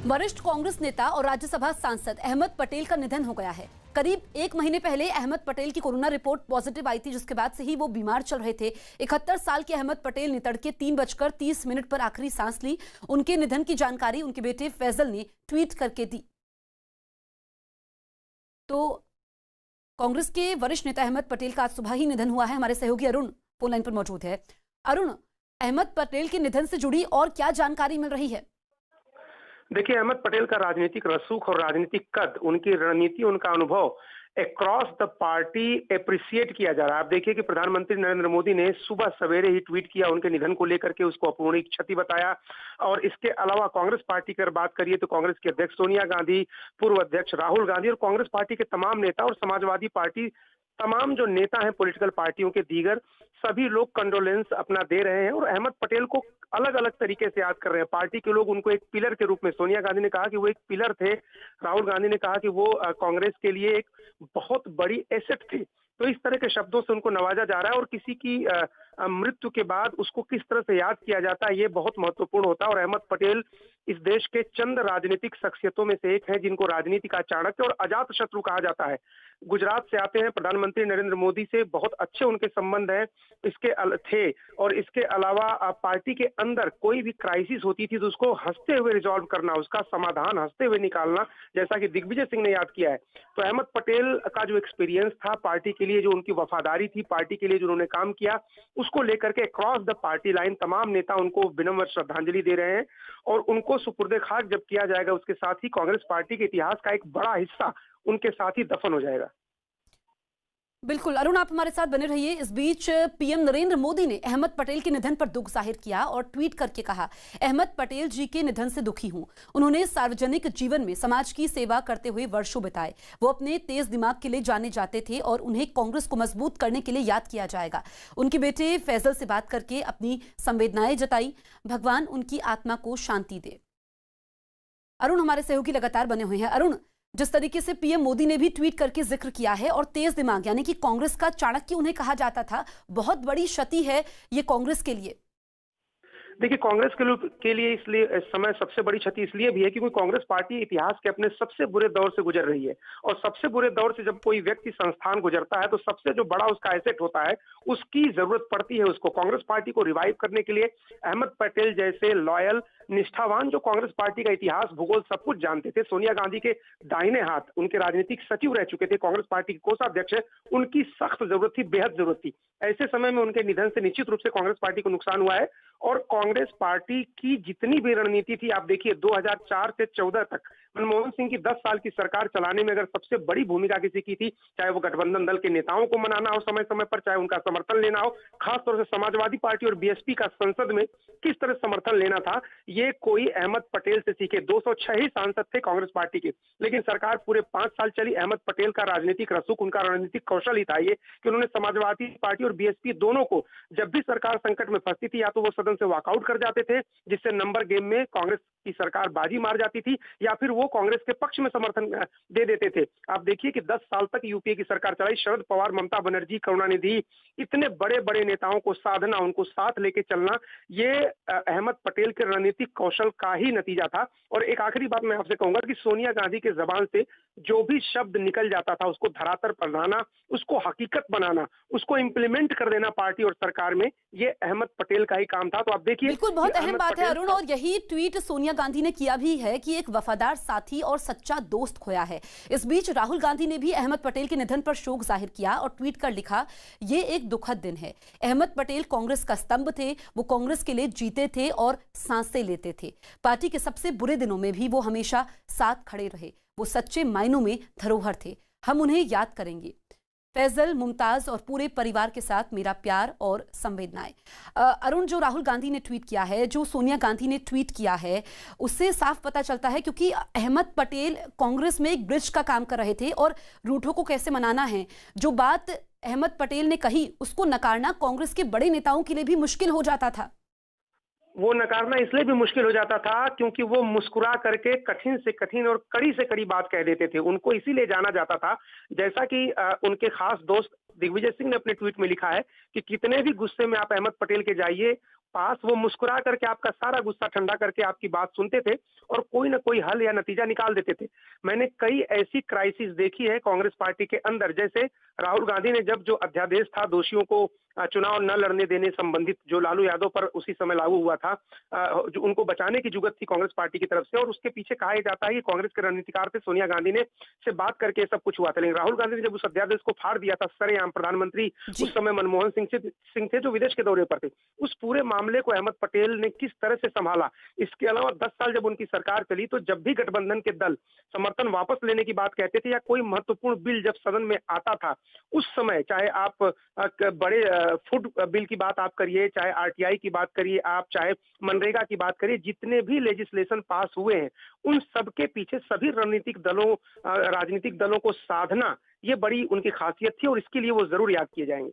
वरिष्ठ कांग्रेस नेता और राज्यसभा सांसद अहमद पटेल का निधन हो गया है। करीब एक महीने पहले अहमद पटेल की कोरोना रिपोर्ट पॉजिटिव आई थी, जिसके बाद से ही वो बीमार चल रहे थे। 71 साल के अहमद पटेल ने तड़के 3:30 पर आखिरी सांस ली। उनके निधन की जानकारी उनके बेटे फैजल ने ट्वीट करके दी। तो कांग्रेस के वरिष्ठ नेता अहमद पटेल का आज सुबह ही निधन हुआ है। हमारे सहयोगी अरुण फोन लाइन पर मौजूद है। अरुण, अहमद पटेल के निधन से जुड़ी और क्या जानकारी मिल रही है? देखिए, अहमद पटेल का राजनीतिक रसूख और राजनीतिक कद, उनकी रणनीति, उनका अनुभव अक्रॉस द पार्टी एप्रिसिएट किया जा रहा है। आप देखिए कि प्रधानमंत्री नरेंद्र मोदी ने सुबह सवेरे ही ट्वीट किया उनके निधन को लेकर के, उसको अपूरणीय क्षति बताया। और इसके अलावा कांग्रेस पार्टी की अगर बात करिए तो कांग्रेस के अध्यक्ष सोनिया गांधी, पूर्व अध्यक्ष राहुल गांधी और कांग्रेस पार्टी के तमाम नेता और समाजवादी पार्टी तमाम जो नेता हैं पॉलिटिकल पार्टियों के दीगर, सभी लोग कंडोलेंस अपना दे रहे हैं और अहमद पटेल को अलग अलग तरीके से याद कर रहे हैं। पार्टी के लोग उनको एक पिलर के रूप में, सोनिया गांधी ने कहा कि वो एक पिलर थे, राहुल गांधी ने कहा कि वो कांग्रेस के लिए एक बहुत बड़ी एसेट थे। तो इस तरह के शब्दों से उनको नवाजा जा रहा है और किसी की मृत्यु के बाद उसको किस तरह से याद किया जाता है, ये बहुत महत्वपूर्ण होता है। और अहमद पटेल इस देश के चंद राजनीतिक शख्सियतों में से एक है जिनको राजनीति का चाणक्य और अजात शत्रु कहा जाता है। गुजरात से आते हैं, प्रधानमंत्री नरेंद्र मोदी से बहुत अच्छे उनके संबंध हैं, थे। और इसके अलावा पार्टी के अंदर कोई भी क्राइसिस होती थी तो उसको हंसते हुए रिजॉल्व करना, उसका समाधान हंसते हुए निकालना, जैसा कि दिग्विजय सिंह ने याद किया है। तो अहमद पटेल का जो एक्सपीरियंस था पार्टी के लिए, जो उनकी वफादारी थी पार्टी के लिए, जो उन्होंने काम किया, उसको लेकर के क्रॉस द पार्टी लाइन तमाम नेता उनको विनम्र श्रद्धांजलि दे रहे हैं। और उनको सुपुर्दे खाक जब किया जाएगा, उसके साथ ही कांग्रेस पार्टी के इतिहास का एक बड़ा हिस्सा उनके साथ ही दफन हो जाएगा। बिल्कुल अरुण, आप हमारे साथ बने रहिए। इस बीच पीएम नरेंद्र मोदी ने अहमद पटेल के निधन पर दुख जाहिर किया और ट्वीट करके कहा, अहमद पटेल जी के निधन से दुखी हूं। उन्होंने सार्वजनिक जीवन में समाज की सेवा करते हुए वर्षों बिताए। वो अपने तेज दिमाग के लिए जाने जाते थे और उन्हें कांग्रेस को मजबूत करने के लिए याद किया जाएगा। उनके बेटे फैजल से बात करके अपनी संवेदनाएं जताई। भगवान उनकी आत्मा को शांति दे। अरुण, हमारे सहयोगी लगातार बने हुए हैं। अरुण, जिस तरीके से पीएम मोदी ने भी ट्वीट करके जिक्र किया है और तेज दिमाग यानी कि कांग्रेस का चाणक्य उन्हें कहा जाता था, बहुत बड़ी क्षति है ये कांग्रेस के लिए। देखिए, कांग्रेस के लिए इसलिए इस समय सबसे बड़ी क्षति इसलिए भी है क्योंकि कांग्रेस पार्टी इतिहास के अपने सबसे बुरे दौर से गुजर रही है। और सबसे बुरे दौर से जब कोई व्यक्ति संस्थान गुजरता है तो सबसे जो बड़ा उसका एसेट होता है, उसकी जरूरत पड़ती है उसको। कांग्रेस पार्टी को रिवाइव करने के लिए अहमद पटेल जैसे लॉयल, निष्ठावान, जो कांग्रेस पार्टी का इतिहास, भूगोल सब कुछ जानते थे, सोनिया गांधी के दाहिने हाथ, उनके राजनीतिक सचिव रह चुके थे, कांग्रेस पार्टी के कोषाध्यक्ष है, उनकी सख्त जरूरत थी, बेहद जरूरत थी। ऐसे समय में उनके निधन से निश्चित रूप से कांग्रेस पार्टी को नुकसान हुआ है। और कांग्रेस पार्टी की जितनी भी रणनीति थी, आप देखिए 2004 से 14 तक मनमोहन सिंह की 10 साल की सरकार चलाने में अगर सबसे बड़ी भूमिका किसी की थी, चाहे वो गठबंधन दल के नेताओं को मनाना हो समय समय पर, चाहे उनका समर्थन लेना हो, खासतौर से समाजवादी पार्टी और बीएसपी का संसद में किस तरह समर्थन लेना था, ये कोई अहमद पटेल से सीखे। 206 ही सांसद थे कांग्रेस पार्टी के, लेकिन सरकार पूरे 5 साल चली। अहमद पटेल का राजनीतिक रसूख, उनका रणनीतिक कौशल ही था ये कि उन्होंने समाजवादी पार्टी और बीएसपी दोनों को, जब भी सरकार संकट में फंसती थी, या तो वो सदन से वॉकआउट कर जाते थे जिससे नंबर गेम में कांग्रेस की सरकार बाजी मार जाती थी, या फिर वो कांग्रेस के पक्ष में समर्थन दे देते थे। आप देखिए कि 10 साल तक यूपीए की सरकार चलाई। शरद पवार, ममता बनर्जी, करुणानिधि, इतने बड़े बड़े नेताओं को साधना, उनको साथ लेके चलना, ये अहमद पटेल के रणनीतिक कौशल का ही नतीजा था। और एक आखिरी बात मैं आपसे कहूंगा कि सोनिया गांधी के जबान से जो भी शब्द निकल जाता था, उसको धरातल पर लाना, उसको हकीकत बनाना, उसको इंप्लीमेंट कर देना पार्टी और सरकार में, ये अहमद पटेल का ही काम था। तो आप देखिए, बिल्कुल, बहुत अहम बात है अरुण, और यही ट्वीट सोनिया गांधी ने किया भी है कि एक वफादार साथी और सच्चा दोस्त खोया है। इस बीच राहुल गांधी ने भी अहमद पटेल के निधन पर शोक जाहिर किया और ट्वीट कर लिखा, ये एक दुखद दिन है। अहमद पटेल कांग्रेस का स्तंभ थे, वो कांग्रेस के लिए जीते थे और सांसें लेते थे। पार्टी के सबसे बुरे दिनों में भी वो हमेशा साथ खड़े रहे। वो सच्चे मायनों में धरोहर थे, हम उन्हें याद करेंगे। फैजल, मुमताज और पूरे परिवार के साथ मेरा प्यार और संवेदनाएं। अरुण, जो राहुल गांधी ने ट्वीट किया है, जो सोनिया गांधी ने ट्वीट किया है, उससे साफ पता चलता है क्योंकि अहमद पटेल कांग्रेस में एक ब्रिज का काम कर रहे थे और रूठों को कैसे मनाना है, जो बात अहमद पटेल ने कही, उसको नकारना कांग्रेस के बड़े नेताओं के लिए भी मुश्किल हो जाता था। वो नकारना इसलिए भी मुश्किल हो जाता था क्योंकि वो मुस्कुरा करके कठिन से कठिन और कड़ी से कड़ी बात कह देते थे। उनको इसीलिए जाना जाता था, जैसा कि उनके खास दोस्त दिग्विजय सिंह ने अपने ट्वीट में लिखा है कि कितने भी गुस्से में आप अहमद पटेल के जाइए, पास वो मुस्कुरा करके आपका सारा गुस्सा ठंडा करके आपकी बात सुनते थे और कोई ना कोई हल या नतीजा निकाल देते थे। मैंने कई ऐसी क्राइसिस देखी है कांग्रेस पार्टी के अंदर, जैसे राहुल गांधी ने जब जो अध्यादेश था दोषियों को चुनाव न लड़ने देने संबंधित, जो लालू यादव पर उसी समय लागू हुआ था, जो उनको बचाने की जुगत थी कांग्रेस पार्टी की तरफ से, और उसके पीछे कहा जाता है कि कांग्रेस के रणनीतिकार थे सोनिया गांधी ने से बात करके सब कुछ हुआ था। लेकिन राहुल गांधी ने जब उस अध्यादेश को फाड़ दिया था सरेआम, प्रधानमंत्री जी। उस समय मनमोहन सिंह थे जो विदेश के दौरे पर थे, उस पूरे मामले को अहमद पटेल ने किस तरह से संभाला। इसके अलावा 10 साल जब उनकी सरकार चली तो जब भी गठबंधन के दल समर्थन वापस लेने की बात कहते थे या कोई महत्वपूर्ण बिल जब सदन में आता था, उस समय चाहे आप बड़े फूड बिल की बात आप करिए, चाहे आरटीआई की बात करिए आप, चाहे मनरेगा की बात करिए, जितने भी लेजिस्लेशन पास हुए हैं उन सबके पीछे सभी राजनीतिक दलों को साधना, ये बड़ी उनकी खासियत थी और इसके लिए वो जरूर याद किए जाएंगे।